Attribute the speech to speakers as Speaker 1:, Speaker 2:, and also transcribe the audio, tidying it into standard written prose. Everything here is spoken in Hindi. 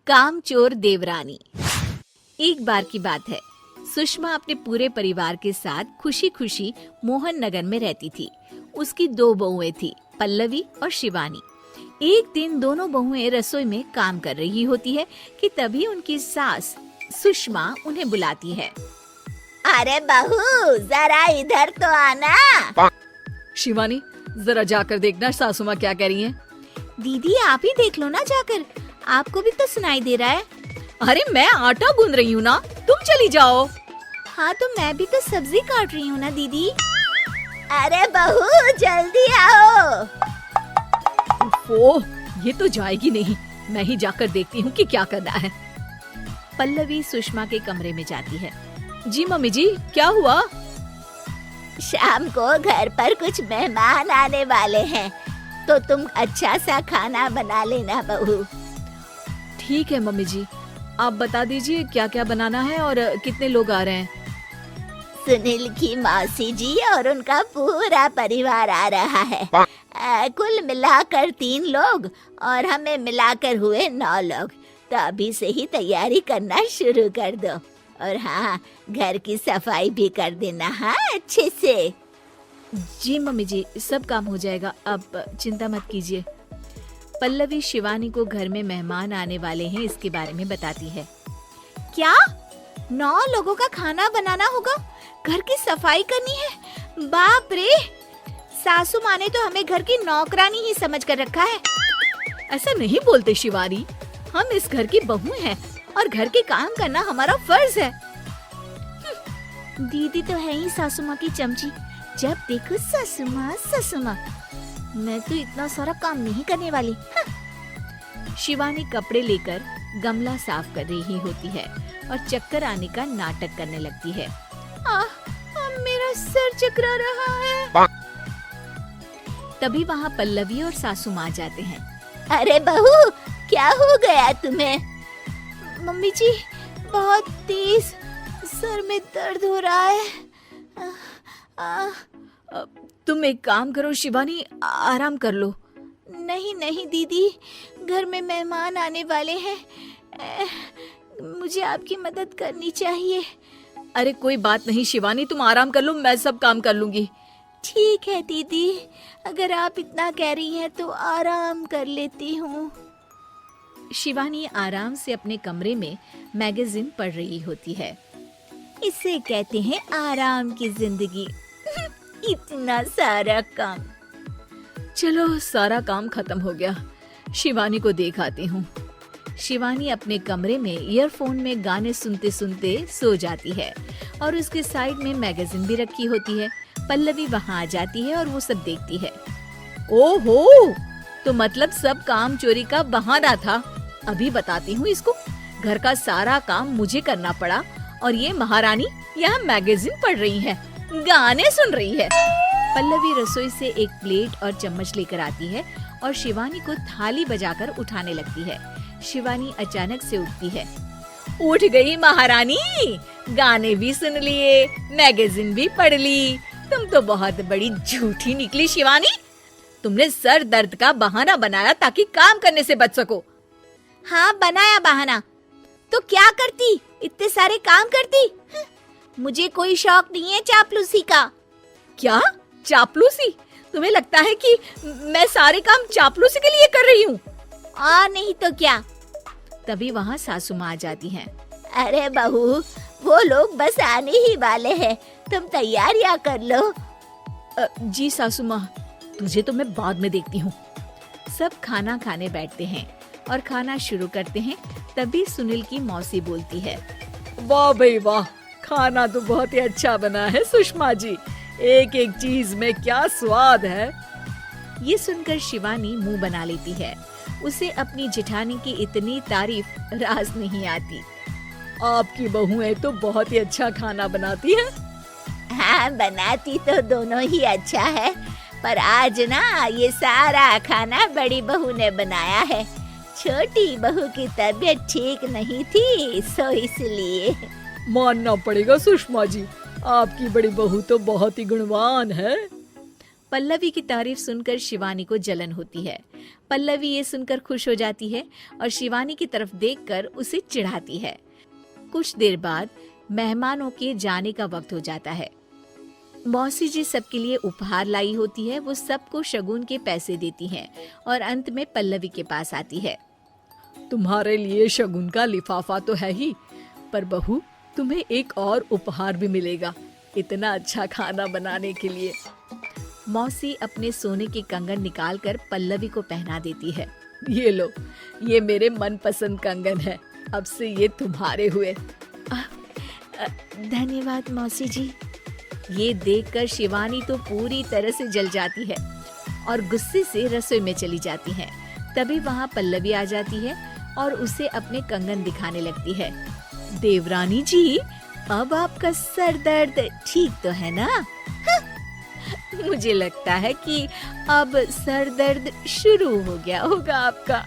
Speaker 1: कामचोर देवरानी। एक बार की बात है, सुषमा अपने पूरे परिवार के साथ खुशी खुशी मोहन नगर में रहती थी। उसकी 2 बहुएं थी, पल्लवी और शिवानी। एक दिन दोनों बहुएं रसोई में काम कर रही होती है कि तभी उनकी सास सुषमा उन्हें बुलाती है।
Speaker 2: अरे बहू, जरा इधर तो आना।
Speaker 1: शिवानी, जरा जाकर देखना सासू माँ क्या कह रही हैं।
Speaker 2: दीदी आप ही देख लो ना जाकर, आपको भी तो सुनाई दे रहा है।
Speaker 1: अरे मैं आटा गूंद रही हूँ ना, तुम चली जाओ।
Speaker 2: हाँ तो मैं भी तो सब्जी काट रही हूँ ना दीदी। अरे बहू जल्दी आओ।
Speaker 1: ओह, ये तो जाएगी नहीं, मैं ही जाकर देखती हूँ कि क्या करना है। पल्लवी सुषमा के कमरे में जाती है। जी मम्मी जी, क्या हुआ?
Speaker 2: शाम को घर पर कुछ मेहमान आने वाले हैं, तो तुम अच्छा सा खाना बना लेना बहू।
Speaker 1: ठीक है मम्मी जी, आप बता दीजिए क्या क्या बनाना है और कितने लोग आ रहे हैं।
Speaker 2: सुनील की मौसी जी और उनका पूरा परिवार आ रहा है। कुल मिलाकर 3 लोग और हमें मिलाकर हुए 9 लोग। तो अभी से ही तैयारी करना शुरू कर दो। और हाँ, घर की सफाई भी कर देना, हाँ अच्छे से।
Speaker 1: जी मम्मी जी, सब काम हो जाएगा, आप चिंता मत कीजिए। पल्लवी शिवानी को घर में मेहमान आने वाले हैं इसके बारे में बताती है।
Speaker 2: क्या 9 लोगों का खाना बनाना होगा, घर की सफाई करनी है? बाप रे, सासू माँ ने तो हमें घर की नौकरानी ही समझ कर रखा है।
Speaker 1: ऐसा नहीं बोलते शिवानी, हम इस घर की बहू हैं और घर के काम करना हमारा फर्ज है।
Speaker 2: दीदी तो है ही सासू माँ की चमची, जब देखो सासू माँ सासू माँ। मैं तो इतना सारा काम नहीं करने वाली।
Speaker 1: शिवानी कपड़े लेकर गमला साफ कर रही होती है और चक्कर आने का नाटक करने लगती है।
Speaker 2: मेरा सर चकरा रहा है।
Speaker 1: तभी वहाँ पल्लवी और सासू माँ जाते हैं।
Speaker 2: अरे बहू, क्या हो गया तुम्हें? मम्मी जी, बहुत तेज सर में दर्द हो रहा है।
Speaker 1: तुम एक काम करो शिवानी, आराम कर लो।
Speaker 2: नहीं नहीं दीदी, घर में मेहमान आने वाले हैं, मुझे आपकी मदद करनी चाहिए।
Speaker 1: अरे कोई बात नहीं शिवानी, तुम आराम कर लो, मैं सब काम कर लूंगी।
Speaker 2: ठीक है दीदी, अगर आप इतना कह रही हैं तो आराम कर लेती हूँ।
Speaker 1: शिवानी आराम से अपने कमरे में मैगजीन पढ़ रही होती है।
Speaker 2: इसे कहते हैं आराम की जिंदगी। इतना सारा काम।
Speaker 1: चलो, सारा काम खत्म हो गया, शिवानी को देख आती हूँ। शिवानी अपने कमरे में ईयरफोन में गाने सुनते सुनते सो जाती है और उसके साइड में मैगजीन भी रखी होती है। पल्लवी वहाँ आ जाती है और वो सब देखती है। ओहो, तो मतलब सब काम चोरी का बहाना था। अभी बताती हूँ इसको। घर का सारा काम मुझे करना पड़ा और ये महारानी यहाँ मैगजीन पढ़ रही है, गाने सुन रही है। पल्लवी रसोई से एक प्लेट और चम्मच लेकर आती है और शिवानी को थाली बजाकर उठाने लगती है। शिवानी अचानक से उठती है। उठ गई महारानी, गाने भी सुन लिए, मैगजीन भी पढ़ ली। तुम तो बहुत बड़ी झूठी निकली शिवानी। तुमने सर दर्द का बहाना बनाया ताकि काम करने से बच सको।
Speaker 2: हाँ बनाया बहाना, तो क्या करती, इतने सारे काम करती। मुझे कोई शौक नहीं है चापलूसी का।
Speaker 1: क्या चापलूसी? तुम्हें लगता है कि मैं सारे काम चापलूसी के लिए कर रही हूँ?
Speaker 2: और नहीं तो क्या।
Speaker 1: तभी वहाँ सासू माँ आ जाती हैं।
Speaker 2: अरे बहू, वो लोग बस आने ही वाले हैं, तुम तैयारियां कर लो।
Speaker 1: जी सासू माँ, तुझे तो मैं बाद में देखती हूँ। सब खाना खाने बैठते हैं और खाना शुरू करते हैं। तभी सुनील की मौसी बोलती है। वाह भाई वाह, खाना तो बहुत ही अच्छा बना है सुषमा जी, एक एक चीज में क्या स्वाद है। ये सुनकर शिवानी मुंह बना लेती है। उसे अपनी जेठानी की इतनी तारीफ रास नहीं आती। आपकी बहुएं तो बहुत ही अच्छा खाना बनाती है।
Speaker 2: हाँ बनाती तो दोनों ही अच्छा है, पर आज ना ये सारा खाना बड़ी बहू ने बनाया है। छोटी बहू की तबीयत ठीक नहीं थी, सो इसलिए।
Speaker 1: मानना पड़ेगा सुषमा जी, आपकी बड़ी बहू तो बहुत ही गुणवान है। पल्लवी की तारीफ सुनकर शिवानी को जलन होती है। पल्लवी ये सुनकर खुश हो जाती है और शिवानी की तरफ देखकर उसे चिढ़ाती है। कुछ देर बाद मेहमानों के जाने का वक्त हो जाता है। मौसी जी सबके लिए उपहार लाई होती है। वो सबको शगुन के पैसे देती हैं और अंत में पल्लवी के पास आती है।
Speaker 3: तुम्हारे लिए शगुन का लिफाफा तो है ही, पर बहू तुम्हें एक और उपहार भी मिलेगा इतना अच्छा खाना बनाने के लिए।
Speaker 1: मौसी अपने सोने के कंगन निकालकर पल्लवी को पहना देती है।
Speaker 3: ये लो, ये मेरे मनपसंद कंगन है, अब से ये तुम्हारे हुए।
Speaker 1: धन्यवाद मौसी जी। ये देखकर शिवानी तो पूरी तरह से जल जाती है और गुस्से से रसोई में चली जाती है। तभी वहाँ पल्लवी आ जाती है और उसे अपने कंगन दिखाने लगती है। देवरानी जी, अब आपका सर दर्द ठीक तो है ना? मुझे लगता है कि अब सर दर्द शुरू हो गया होगा आपका।